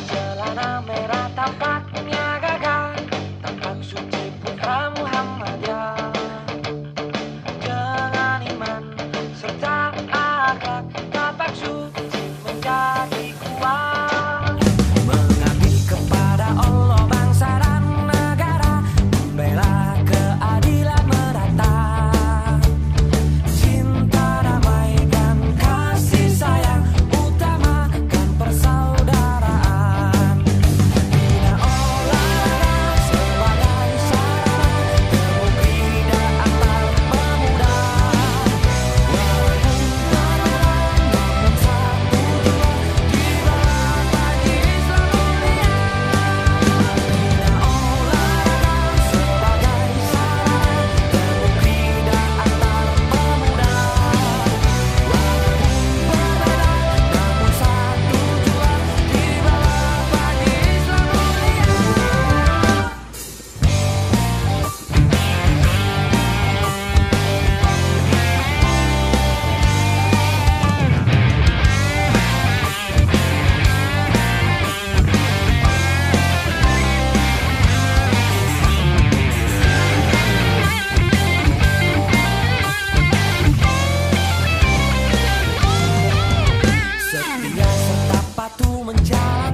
celana merah tampaknya gagah, tampak suci putra Muhammadiyah. Dengan iman serta akhlak tampak suci menjadi kuat. Mengabdi kepada Allah, bangsa dan negara, membela keadilan merata. Cinta, damai dan kasih sayang, utamakan persaudaraan. Bina olahraga sebagai sarana terukida antar pemuda. Walaupun perbedaan namun satu jua di bawah bagi Islam mulia. Bina olahraga sebagai sarana terukida antar pemuda. Walaupun berbeda namun satu jua di bawah bagi Islam mulia. Setia serta patuh menjalani